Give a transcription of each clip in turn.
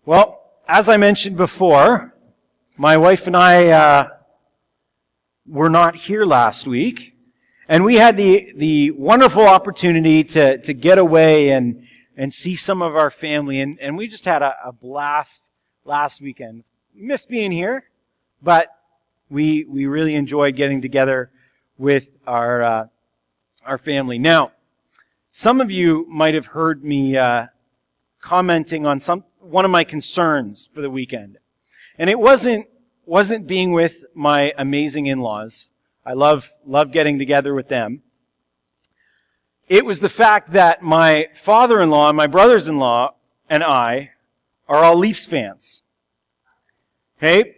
Well, as I mentioned before, my wife and I were not here last week, and we had the wonderful opportunity to get away and see some of our family, and we just had a blast last weekend. We missed being here, but we really enjoyed getting together with our family. Now, some of you might have heard me commenting on one of my concerns for the weekend. And it wasn't being with my amazing in-laws. I love getting together with them. It was the fact that my father-in-law and my brothers-in-law and I are all Leafs fans. Okay?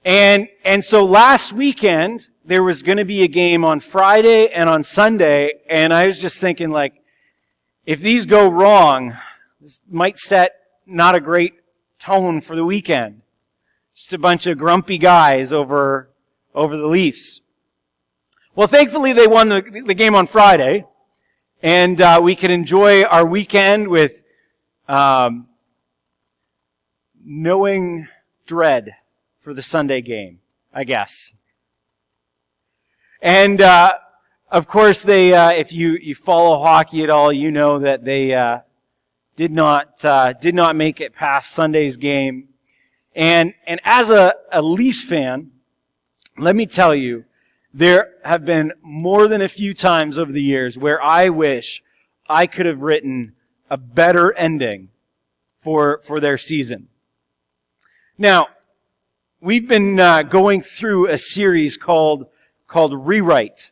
And so last weekend, there was going to be a game on Friday and on Sunday, and I was just thinking, like, if these go wrong, this might set not a great tone for the weekend. Just a bunch of grumpy guys over the Leafs. Well, thankfully they won the game on Friday, and we could enjoy our weekend with knowing dread for the Sunday game, I guess. And of course, they if you follow hockey at all, you know that they did not make it past Sunday's game. And as a Leafs fan, let me tell you, there have been more than a few times over the years where I wish I could have written a better ending for their season. Now, we've been going through a series called ReWrite,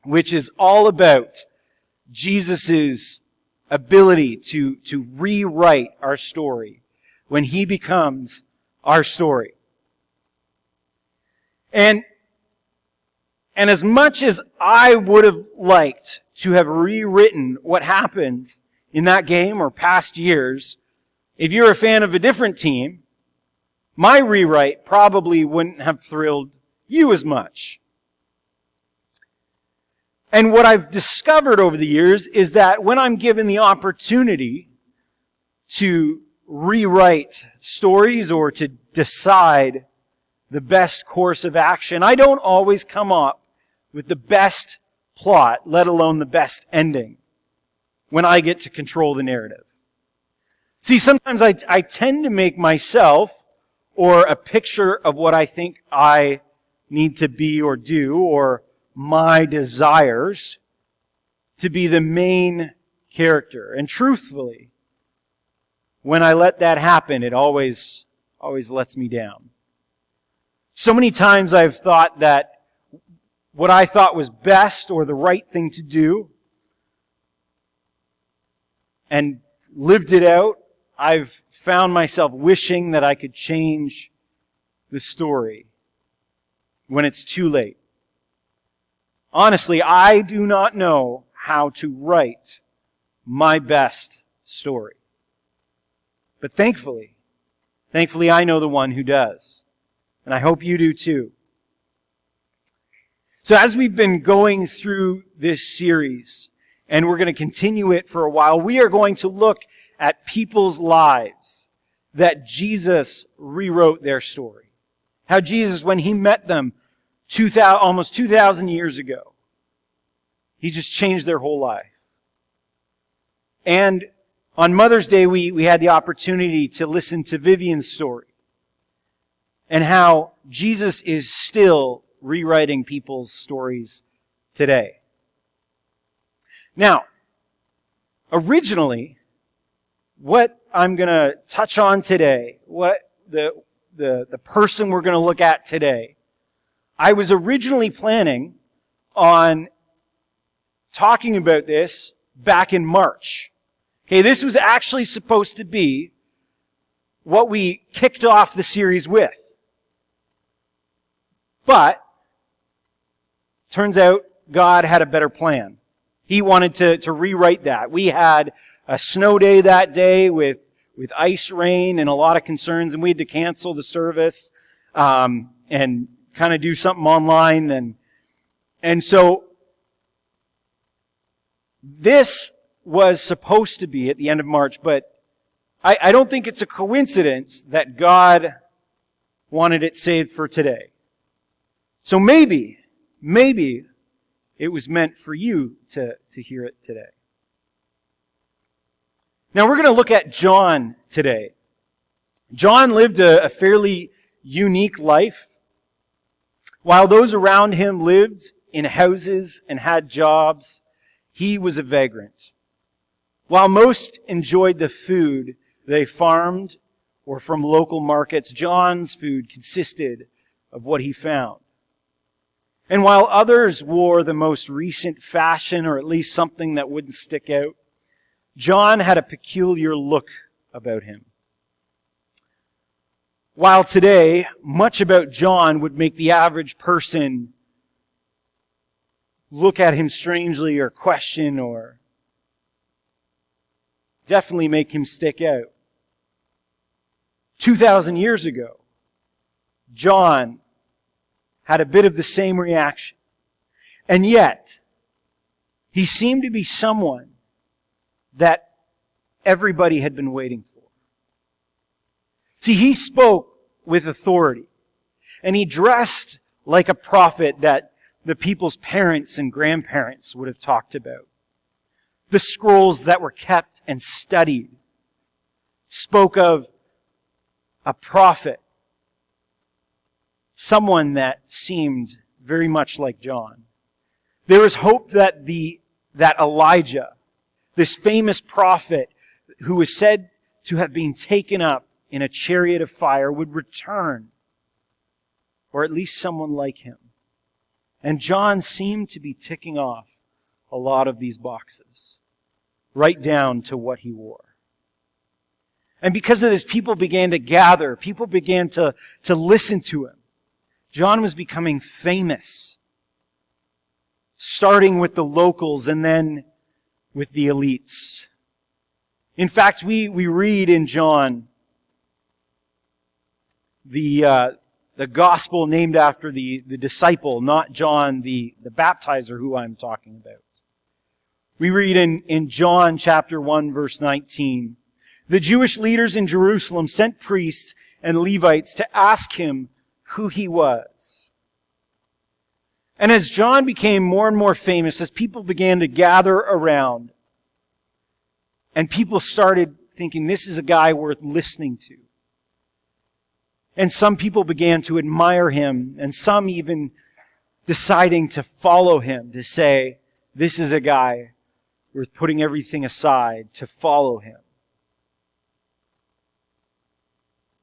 which is all about Jesus' ability to rewrite our story when He becomes our story. And as much as I would have liked to have rewritten what happened in that game or past years, if you're a fan of a different team, my rewrite probably wouldn't have thrilled you as much. And what I've discovered over the years is that when I'm given the opportunity to rewrite stories or to decide the best course of action, I don't always come up with the best plot, let alone the best ending, when I get to control the narrative. See, sometimes I tend to make myself or a picture of what I think I need to be or do, or my desires, to be the main character. And truthfully, when I let that happen, it always lets me down. So many times I've thought that what I thought was best or the right thing to do, and lived it out, I've found myself wishing that I could change the story when it's too late. Honestly, I do not know how to write my best story. But thankfully I know the one who does. And I hope you do too. So as we've been going through this series, and we're going to continue it for a while, we are going to look at people's lives that Jesus rewrote their story. How Jesus, when He met them almost 2,000 years ago, He just changed their whole life. And on Mother's Day, we had the opportunity to listen to Vivian's story, and how Jesus is still rewriting people's stories today. Now, originally, what I'm going to touch on today, what the person we're going to look at today, I was originally planning on talking about this back in March. Okay, this was actually supposed to be what we kicked off the series with. But, turns out God had a better plan. He wanted to rewrite that. We had a snow day that day with ice rain and a lot of concerns, and we had to cancel the service and kind of do something online. And so this was supposed to be at the end of March, but I don't think it's a coincidence that God wanted it saved for today. So maybe it was meant for you to hear it today. Now we're going to look at John today. John lived a fairly unique life. While those around him lived in houses and had jobs, he was a vagrant. While most enjoyed the food they farmed or from local markets, John's food consisted of what he found. And while others wore the most recent fashion, or at least something that wouldn't stick out, John had a peculiar look about him. While today, much about John would make the average person look at him strangely or question or definitely make him stick out. 2,000 years ago, John had a bit of the same reaction. And yet, he seemed to be someone that everybody had been waiting for. See, he spoke with authority, and he dressed like a prophet that the people's parents and grandparents would have talked about. The scrolls that were kept and studied spoke of a prophet, someone that seemed very much like John. There was hope that Elijah, this famous prophet who was said to have been taken up in a chariot of fire, would return, or at least someone like him. And John seemed to be ticking off a lot of these boxes, right down to what he wore. And because of this, people began to gather. People began to listen to him. John was becoming famous, starting with the locals and then with the elites. In fact, we read in John the gospel named after the disciple, not John the baptizer who I'm talking about. We read in John chapter 1 verse 19, the Jewish leaders in Jerusalem sent priests and Levites to ask him who he was. And as John became more and more famous, as people began to gather around, and people started thinking, this is a guy worth listening to. And some people began to admire him, and some even deciding to follow him, to say, this is a guy worth putting everything aside to follow him.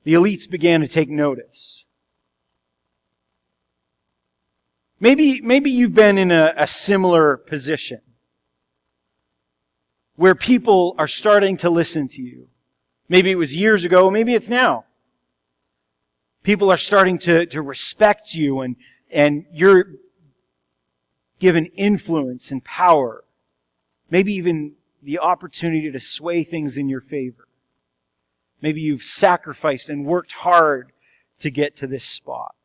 The elites began to take notice. Maybe you've been in a similar position where people are starting to listen to you. Maybe it was years ago, maybe it's now. People are starting to respect you, and you're given influence and power. Maybe even the opportunity to sway things in your favor. Maybe you've sacrificed and worked hard to get to this spot.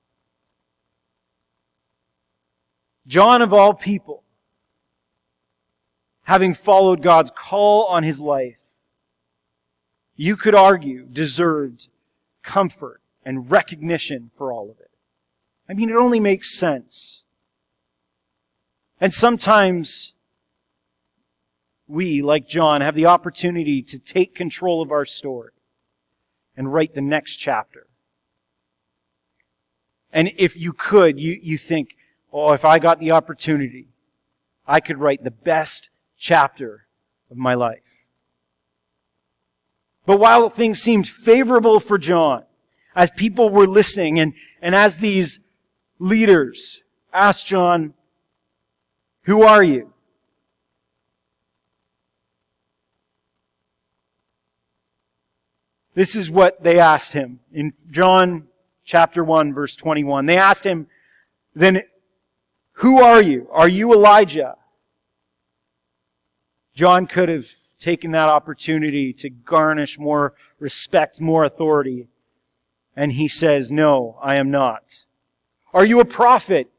John, of all people, having followed God's call on his life, you could argue deserved comfort and recognition for all of it. I mean, it only makes sense. And sometimes we, like John, have the opportunity to take control of our story and write the next chapter. And if you could, you think, oh, if I got the opportunity, I could write the best chapter of my life. But while things seemed favorable for John, as people were listening, and as these leaders asked John, who are you? This is what they asked him in John chapter 1, verse 21. They asked him, then, who are you? Are you Elijah? John could have taken that opportunity to garnish more respect, more authority. And he says, no, I am not. Are you a prophet?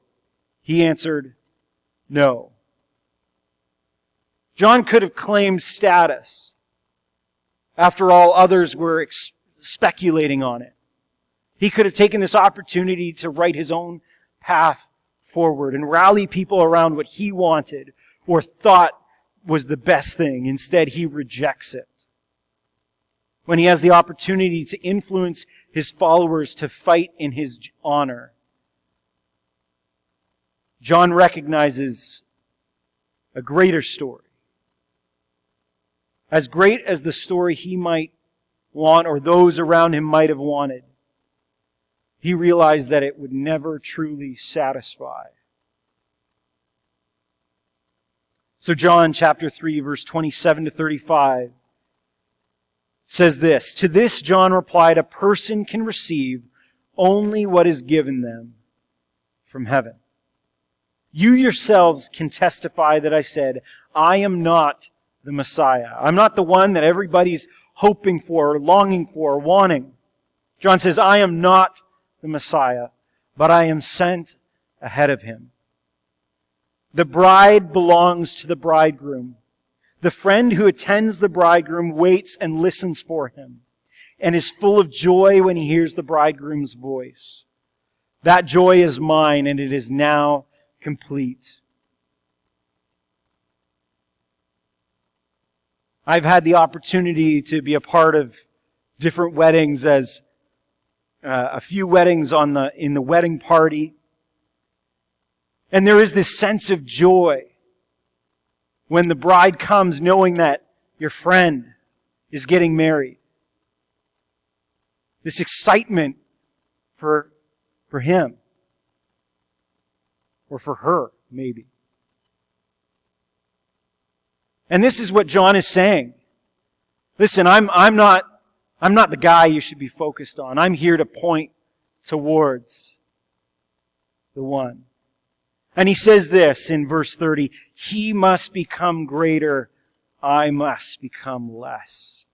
He answered, no. John could have claimed status After all, others were speculating on it. He could have taken this opportunity to write his own path forward and rally people around what he wanted or thought was the best thing. Instead, he rejects it. When he has the opportunity to influence his followers to fight in his honor, John recognizes a greater story. As great as the story he might want or those around him might have wanted, he realized that it would never truly satisfy. So John chapter 3 verse 27 to 35 says this, "To this John replied, a person can receive only what is given them from heaven. You yourselves can testify that I said, I am not the Messiah. I'm not the one that everybody's hoping for, or longing for, or wanting." John says, "I am not the Messiah, but I am sent ahead of him. The bride belongs to the bridegroom. The friend who attends the bridegroom waits and listens for him, and is full of joy when he hears the bridegroom's voice. That joy is mine, and it is now complete." I've had the opportunity to be a part of different weddings, as a few weddings in the wedding party. And there is this sense of joy when the bride comes knowing that your friend is getting married. This excitement for him. Or for her, maybe. And this is what John is saying. Listen, I'm not the guy you should be focused on. I'm here to point towards the one. And he says this in verse 30, "He must become greater, I must become less.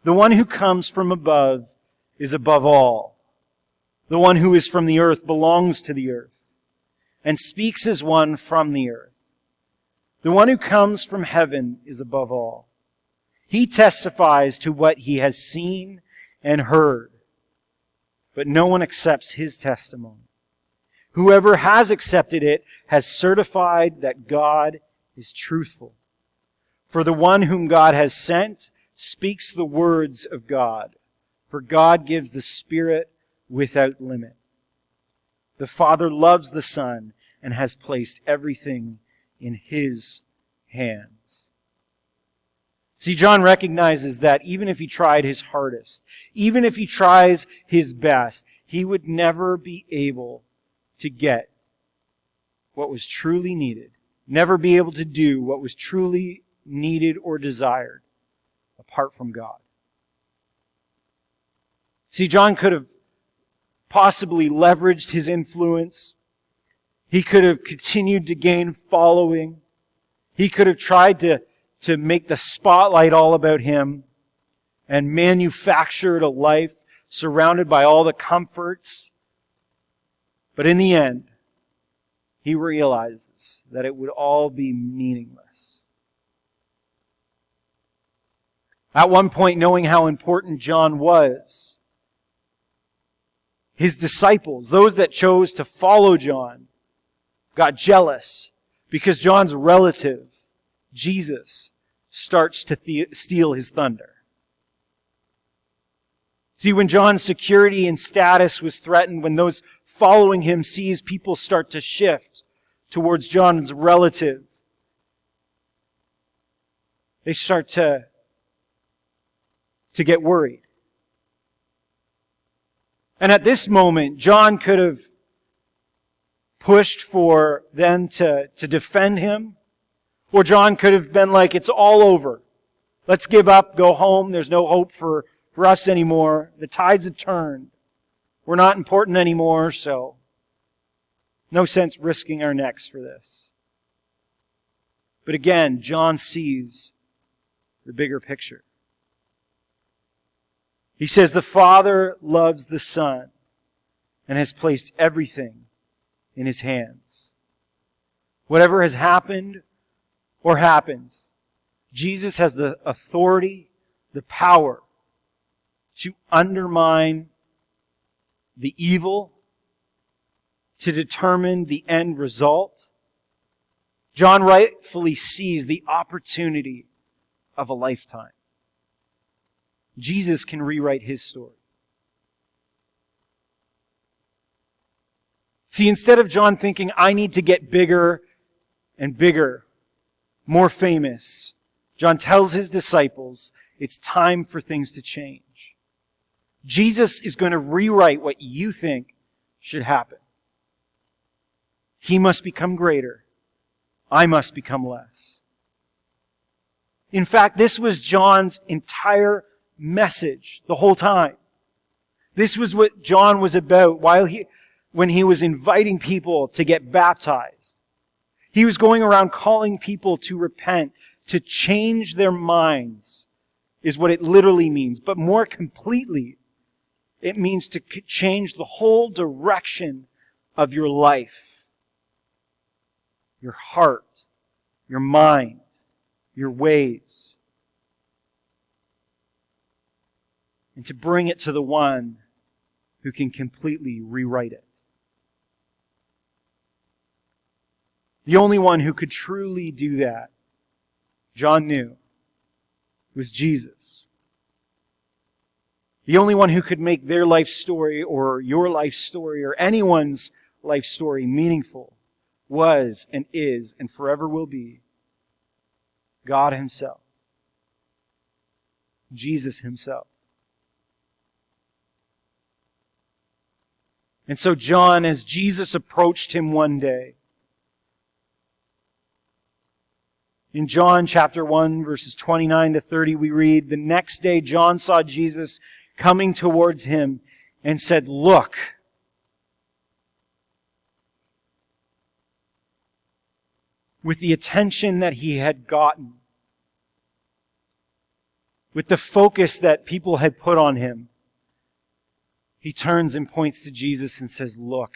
The one who comes from above is above all. The one who is from the earth belongs to the earth, and speaks as one from the earth. The one who comes from heaven is above all. He testifies to what he has seen and heard, but no one accepts his testimony. Whoever has accepted it has certified that God is truthful. For the one whom God has sent speaks the words of God, for God gives the Spirit without limit. The Father loves the Son and has placed everything in His hands." See, John recognizes that even if he tried his hardest, even if he tries his best, he would never be able to get what was truly needed, never be able to do what was truly needed or desired apart from God. See, John could have possibly leveraged his influence. He could have continued to gain following. He could have tried to make the spotlight all about him and manufactured a life surrounded by all the comforts. But in the end, he realizes that it would all be meaningless. At one point, knowing how important John was, his disciples, those that chose to follow John, got jealous because John's relative, Jesus, starts to steal his thunder. See, when John's security and status was threatened, when those following him sees people start to shift towards John's relative, they start to get worried. And at this moment, John could have pushed for them to defend him, or John could have been like, "It's all over. Let's give up, go home. There's no hope for us anymore. The tides have turned. We're not important anymore, so no sense risking our necks for this." But again, John sees the bigger picture. He says, "The Father loves the Son and has placed everything in His hands." Whatever has happened or happens, Jesus has the authority the power to undermine the evil, to determine the end result. John rightfully sees the opportunity of a lifetime. Jesus can rewrite his story. See, instead of John thinking, I need to get bigger and bigger, more famous, John tells his disciples, it's time for things to change. Jesus is going to rewrite what you think should happen. He must become greater. I must become less. In fact, this was John's entire message the whole time. This was what John was about when he was inviting people to get baptized. He was going around calling people to repent, to change their minds, is what it literally means. But more completely, it means to change the whole direction of your life, your heart, your mind, your ways, and to bring it to the one who can completely rewrite it. The only one who could truly do that, John knew, was Jesus. The only one who could make their life story or your life story or anyone's life story meaningful was and is and forever will be God Himself. Jesus Himself. And so John, as Jesus approached him one day, in John chapter 1, verses 29 to 30, we read, the next day John saw Jesus coming towards him and said, "Look." With the attention that he had gotten, with the focus that people had put on him, he turns and points to Jesus and says, "Look,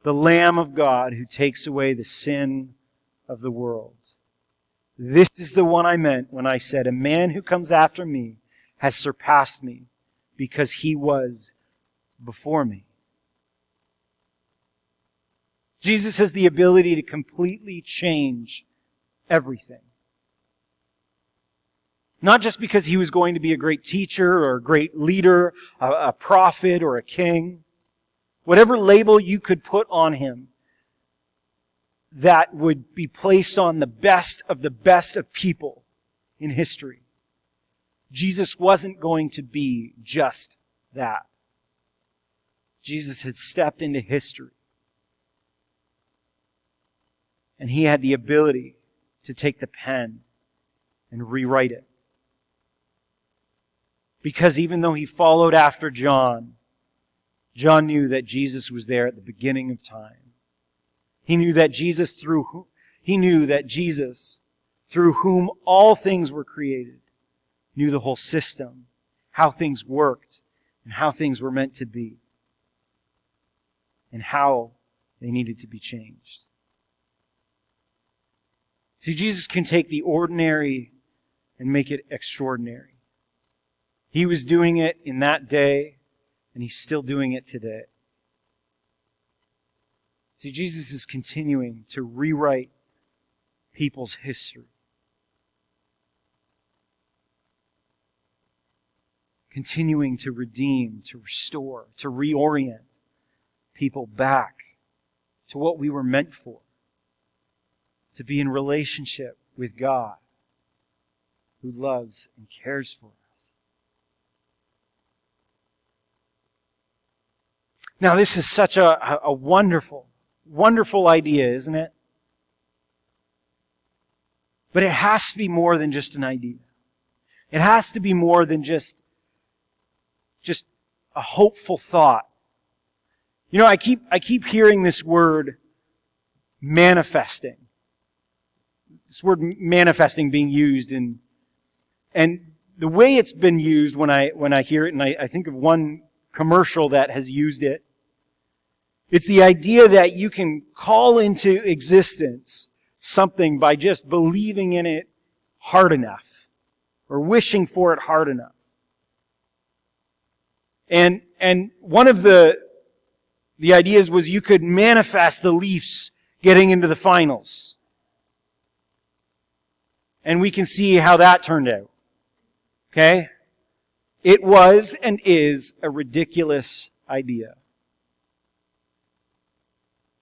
the Lamb of God who takes away the sin of the world. This is the one I meant when I said, a man who comes after me has surpassed me because he was before me." Jesus has the ability to completely change everything. Not just because he was going to be a great teacher or a great leader, a prophet or a king. Whatever label you could put on him that would be placed on the best of people in history. Jesus wasn't going to be just that. Jesus had stepped into history. And he had the ability to take the pen and rewrite it. Because even though he followed after John, John knew that Jesus was there at the beginning of time. He knew that Jesus, through whom all things were created, knew the whole system, how things worked, and how things were meant to be, and how they needed to be changed. See, Jesus can take the ordinary and make it extraordinary. He was doing it in that day, and He's still doing it today. See, Jesus is continuing to rewrite people's history. Continuing to redeem, to restore, to reorient people back to what we were meant for. To be in relationship with God, who loves and cares for us. Now, this is such a wonderful, wonderful idea, isn't it? But it has to be more than just an idea. It has to be more than just a hopeful thought. You know, I keep hearing this word manifesting. This word manifesting being used, and the way it's been used when I hear it, and I think of one commercial that has used it, it's the idea that you can call into existence something by just believing in it hard enough. or wishing for it hard enough. And one of the ideas was you could manifest the Leafs getting into the finals. And we can see how that turned out. Okay? It was and is a ridiculous idea.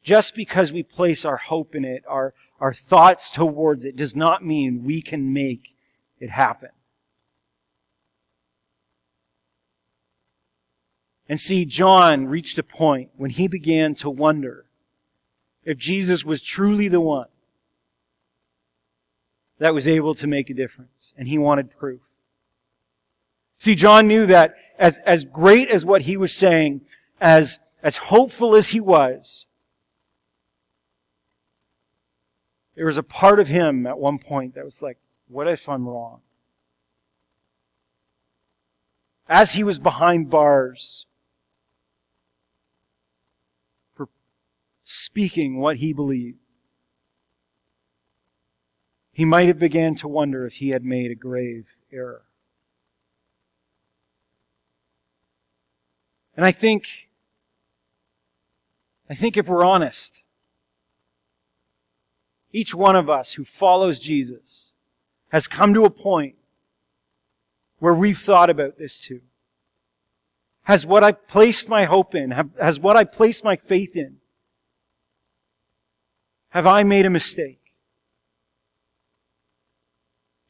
Just because we place our hope in it, our thoughts towards it, does not mean we can make it happen. And see, John reached a point when he began to wonder if Jesus was truly the one that was able to make a difference. And he wanted proof. See, John knew that as great as what he was saying, as hopeful as he was, there was a part of him at one point that was like, what if I'm wrong? As he was behind bars for speaking what he believed, he might have began to wonder if he had made a grave error. And I think if we're honest, each one of us who follows Jesus has come to a point where we've thought about this too. Has what I've placed my hope in, has what I placed my faith in, have I made a mistake?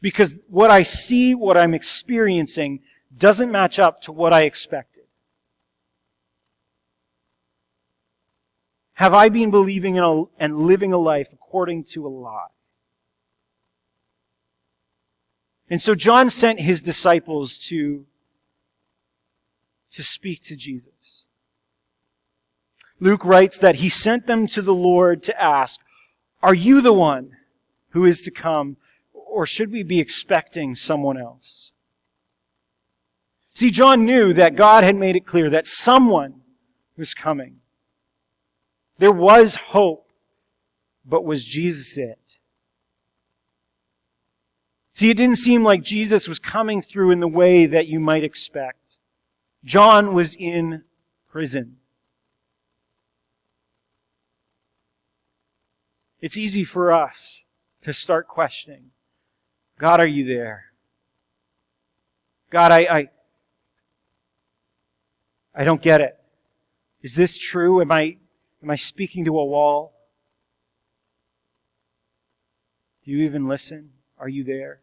Because what I see, what I'm experiencing, doesn't match up to what I expected. Have I been believing in and living a life according to a lie? And so John sent his disciples to speak to Jesus. Luke writes that he sent them to the Lord to ask, "Are you the one who is to come, or should we be expecting someone else?" See, John knew that God had made it clear that someone was coming. There was hope, but was Jesus it? See, it didn't seem like Jesus was coming through in the way that you might expect. John was in prison. It's easy for us to start questioning, God, are you there? God, I don't get it. Is this true? Am I speaking to a wall? Do you even listen? Are you there?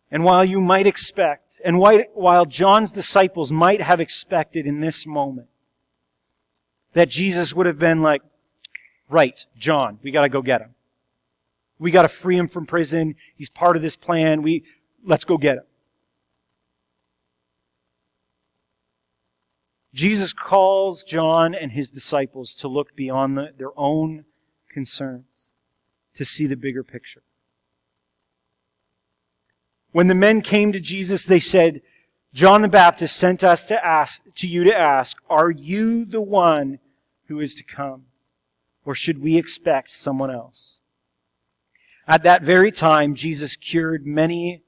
And while you might expect, and while John's disciples might have expected in this moment, that Jesus would have been like, right, John, we gotta go get him. We gotta free him from prison. He's part of this plan. Let's go get him. Jesus calls John and his disciples to look beyond their own concerns, to see the bigger picture. When the men came to Jesus, they said, "John the Baptist sent us to ask, are you the one who is to come? Or should we expect someone else?" At that very time, Jesus cured many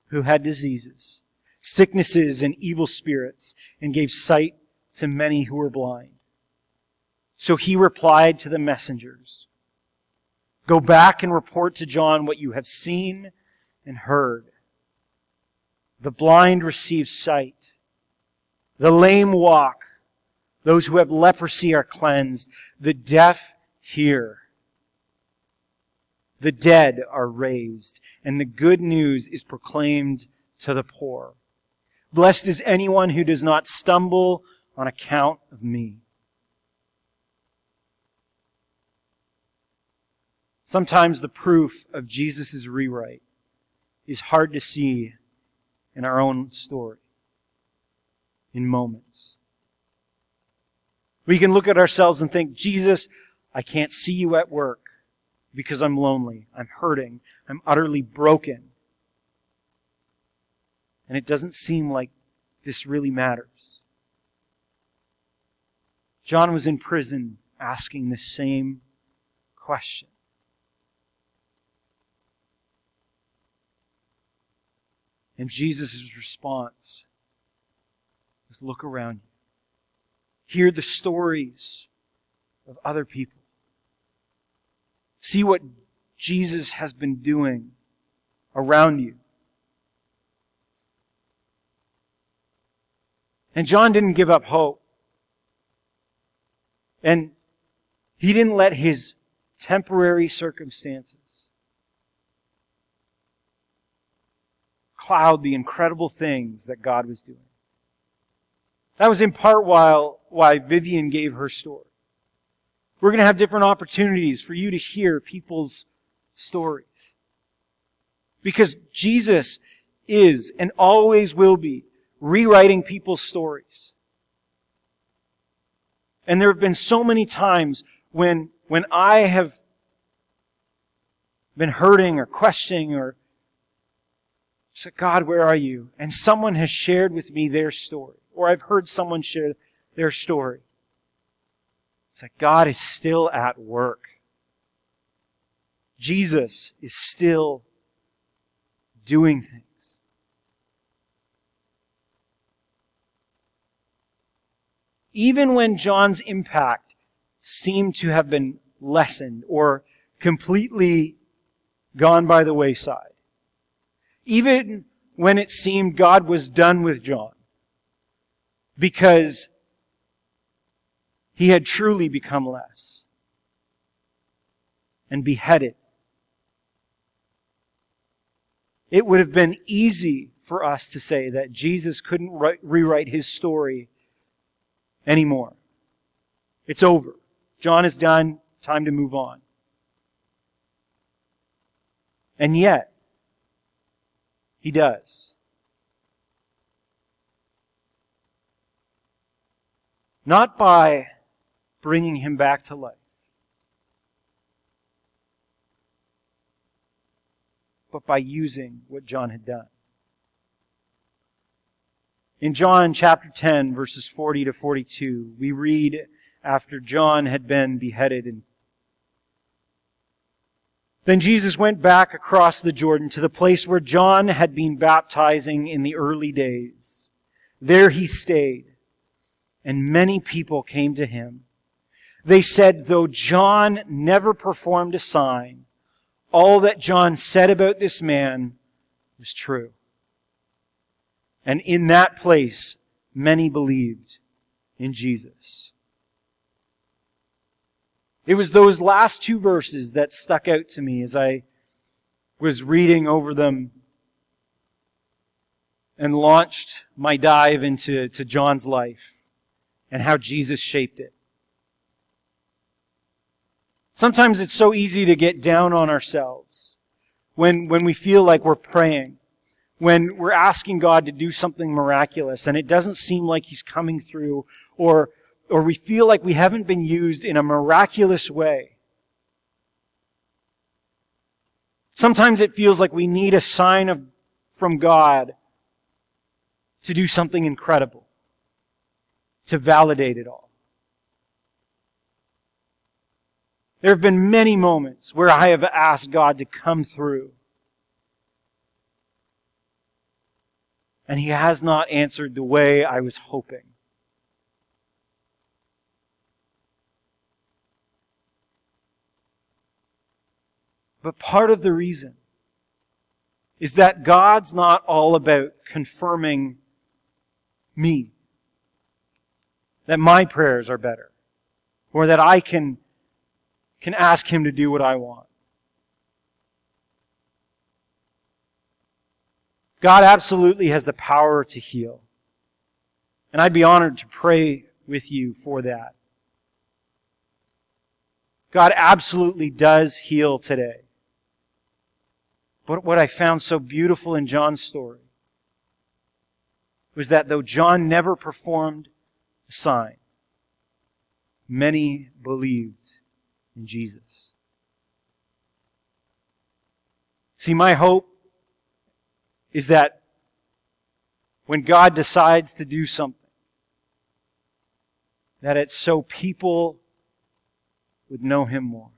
who had diseases, sicknesses, and evil spirits, and gave sight to many who were blind. So he replied to the messengers, "Go back and report to John what you have seen and heard. The blind receive sight. The lame walk. Those who have leprosy are cleansed. The deaf hear. The dead are raised. And the good news is proclaimed to the poor. Blessed is anyone who does not stumble on account of me." Sometimes the proof of Jesus' rewrite is hard to see in our own story, in moments. We can look at ourselves and think, Jesus, I can't see you at work because I'm lonely, I'm hurting, I'm utterly broken. And it doesn't seem like this really matters. John was in prison asking the same question. And Jesus' response is, look around you. Hear the stories of other people. See what Jesus has been doing around you. And John didn't give up hope. And he didn't let his temporary circumstances cloud the incredible things that God was doing. That was in part why Vivian gave her story. We're going to have different opportunities for you to hear people's stories. Because Jesus is and always will be rewriting people's stories. And there have been so many times when I have been hurting or questioning or said, God, where are you? And someone has shared with me their story. Or I've heard someone share their story. It's like God is still at work. Jesus is still doing things. Even when John's impact seemed to have been lessened or completely gone by the wayside, even when it seemed God was done with John because he had truly become less and beheaded, it would have been easy for us to say that Jesus couldn't rewrite his story anymore. It's over. John is done. Time to move on. And yet, he does. Not by bringing him back to life, but by using what John had done. In John chapter 10, verses 40 to 42, we read after John had been beheaded. And then Jesus went back across the Jordan to the place where John had been baptizing in the early days. There he stayed, and many people came to him. They said, though John never performed a sign, all that John said about this man was true. And in that place, many believed in Jesus. It was those last two verses that stuck out to me as I was reading over them and launched my dive into John's life and how Jesus shaped it. Sometimes it's so easy to get down on ourselves when we feel like we're praying, when we're asking God to do something miraculous and it doesn't seem like He's coming through, or we feel like we haven't been used in a miraculous way. Sometimes it feels like we need a sign from God to do something incredible, to validate it all. There have been many moments where I have asked God to come through, and He has not answered the way I was hoping. But part of the reason is that God's not all about confirming me, that my prayers are better, or that I can ask Him to do what I want. God absolutely has the power to heal. And I'd be honored to pray with you for that. God absolutely does heal today. But what I found so beautiful in John's story was that though John never performed a sign, many believed in Jesus. See, my hope is that when God decides to do something, that it's so people would know Him more.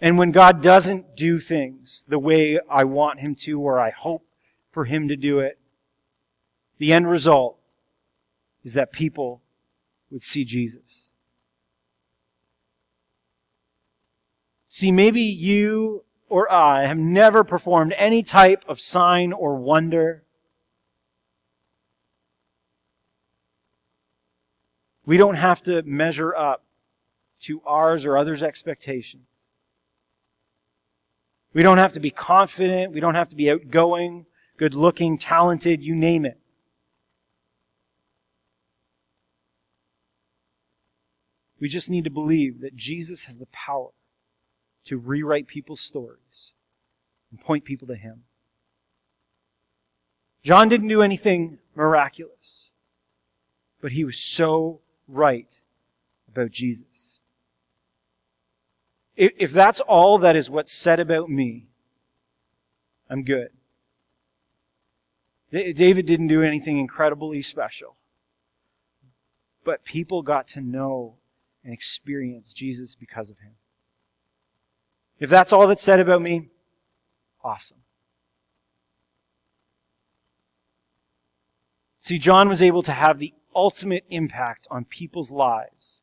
And when God doesn't do things the way I want Him to, or I hope for Him to do it, the end result is that people would see Jesus. See, maybe you or I have never performed any type of sign or wonder. We don't have to measure up to ours or others' expectations. We don't have to be confident. We don't have to be outgoing, good-looking, talented, you name it. We just need to believe that Jesus has the power to rewrite people's stories and point people to Him. John didn't do anything miraculous, but he was so right about Jesus. If that's all that is what's said about me, I'm good. David didn't do anything incredibly special, but people got to know and experience Jesus because of him. If that's all that's said about me, awesome. See, John was able to have the ultimate impact on people's lives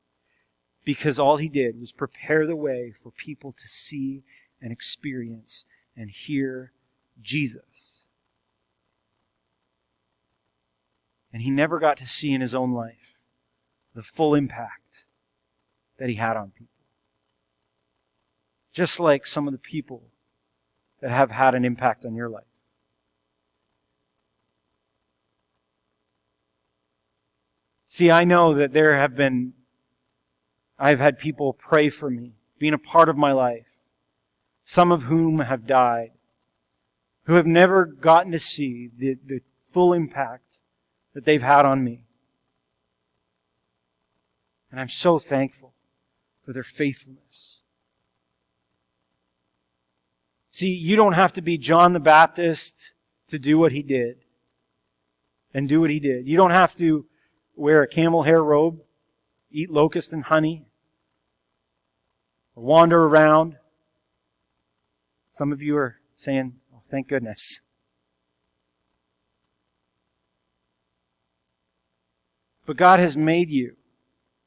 because all he did was prepare the way for people to see and experience and hear Jesus. And he never got to see in his own life the full impact that he had on people. Just like some of the people that have had an impact on your life. See, I know that I've had people pray for me, being a part of my life, some of whom have died, who have never gotten to see the full impact that they've had on me. And I'm so thankful for their faithfulness. See, you don't have to be John the Baptist to do what he did. And do what he did. You don't have to wear a camel hair robe, eat locust and honey, or wander around. Some of you are saying, oh, thank goodness. But God has made you,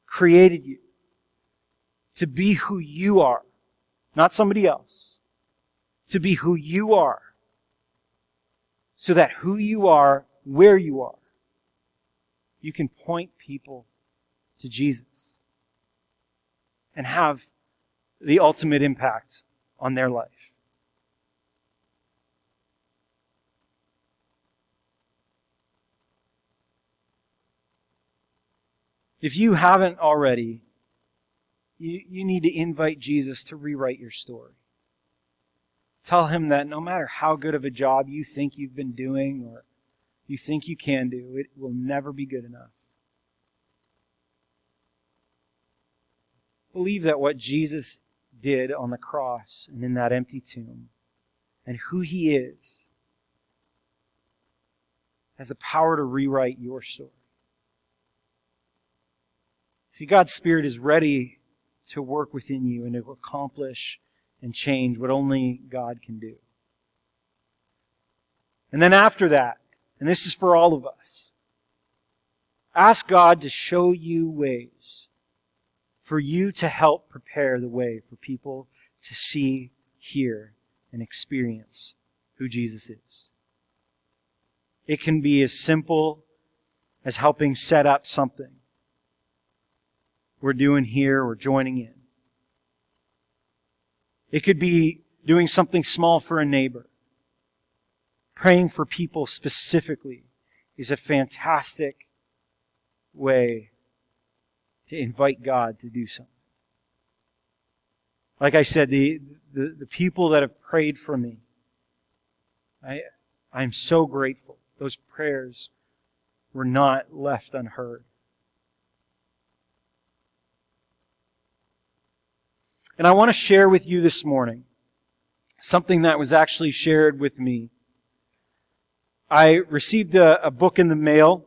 created you, to be who you are, not somebody else. To be who you are, so that who you are, where you are, you can point people to Jesus and have the ultimate impact on their life. If you haven't already, you need to invite Jesus to rewrite your story. Tell him that no matter how good of a job you think you've been doing or you think you can do, it will never be good enough. Believe that what Jesus did on the cross and in that empty tomb and who he is has the power to rewrite your story. See, God's Spirit is ready to work within you and to accomplish and change what only God can do. And then after that, and this is for all of us, ask God to show you ways for you to help prepare the way for people to see, hear, and experience who Jesus is. It can be as simple as helping set up something we're doing here or joining in. It could be doing something small for a neighbor. Praying for people specifically is a fantastic way to invite God to do something. Like I said, the people that have prayed for me, I'm so grateful. Those prayers were not left unheard. And I want to share with you this morning something that was actually shared with me. I received a book in the mail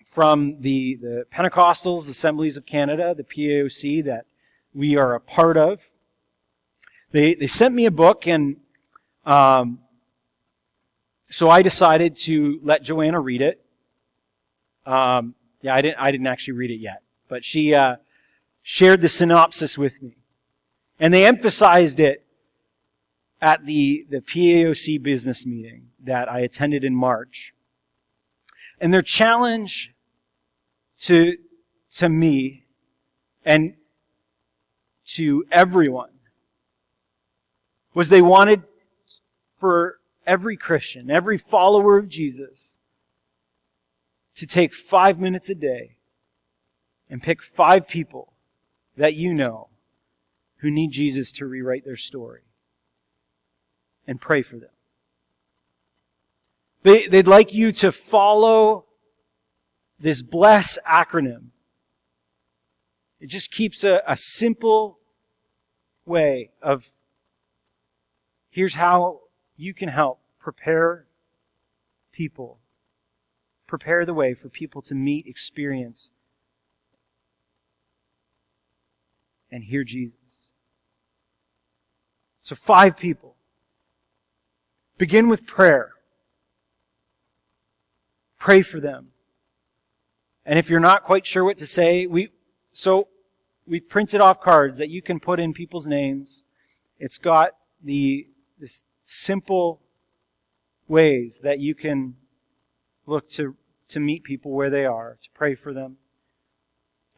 from the Pentecostals Assemblies of Canada, the PAOC, that we are a part of. They sent me a book, and so I decided to let Joanna read it. I didn't actually read it yet, but she shared the synopsis with me. And they emphasized it at the PAOC business meeting that I attended in March. And their challenge to me and to everyone was they wanted for every Christian, every follower of Jesus, to take 5 minutes a day and pick 5 people that you know who need Jesus to rewrite their story, and pray for them. They'd like you to follow this BLESS acronym. It just keeps a simple way of, here's how you can help prepare the way for people to meet, experience, and hear Jesus. So 5 people. Begin with prayer. Pray for them. And if you're not quite sure what to say, we've printed off cards that you can put in people's names. It's got this simple ways that you can look to meet people where they are, to pray for them.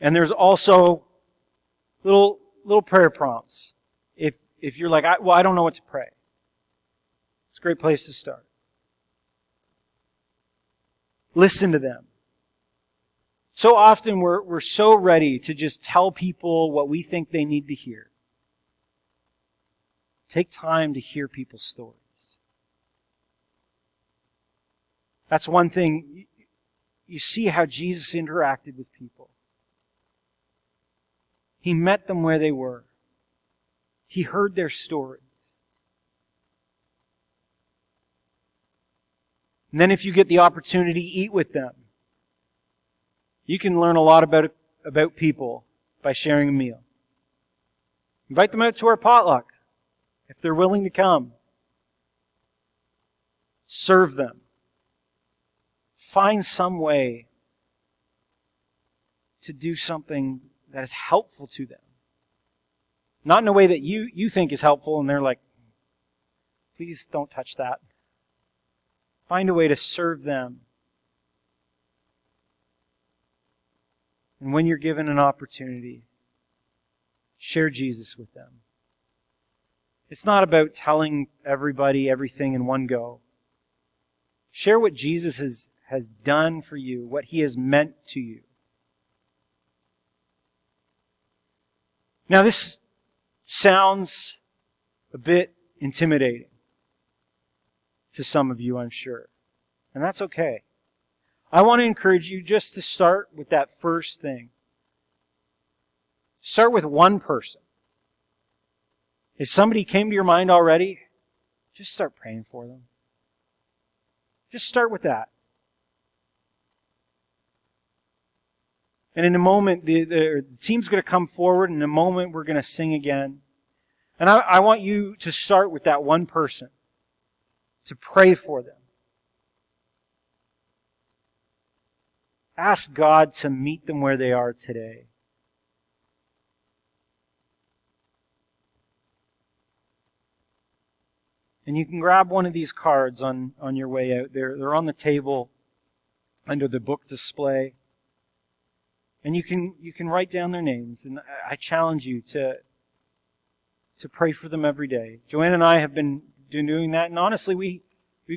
And there's also little prayer prompts. If you're like, I don't know what to pray. It's a great place to start. Listen to them. So often we're so ready to just tell people what we think they need to hear. Take time to hear people's stories. That's one thing. You see how Jesus interacted with people. He met them where they were. He heard their stories. And then if you get the opportunity, eat with them. You can learn a lot about people by sharing a meal. Invite them out to our potluck if they're willing to come. Serve them. Find some way to do something that is helpful to them. Not in a way that you think is helpful and they're like, please don't touch that. Find a way to serve them. And when you're given an opportunity, share Jesus with them. It's not about telling everybody everything in one go. Share what Jesus has done for you, what He has meant to you. Now this sounds a bit intimidating to some of you, I'm sure. And that's okay. I want to encourage you just to start with that first thing. Start with one person. If somebody came to your mind already, just start praying for them. Just start with that. And in a moment, the team's going to come forward. In a moment, we're going to sing again. And I want you to start with that one person, to pray for them. Ask God to meet them where they are today. And you can grab one of these cards on your way out. They're on the table under the book display. And you can write down their names. And I challenge you to pray for them every day. Joanne and I have been doing that. And honestly, we've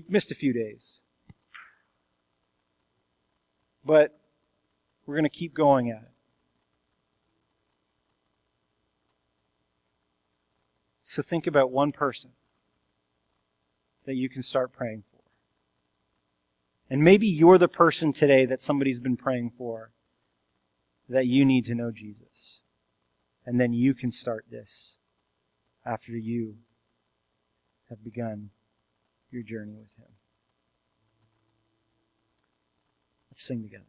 missed a few days. But we're going to keep going at it. So think about one person that you can start praying for. And maybe you're the person today that somebody's been praying for, that you need to know Jesus. And then you can start this after you have begun your journey with Him. Let's sing together.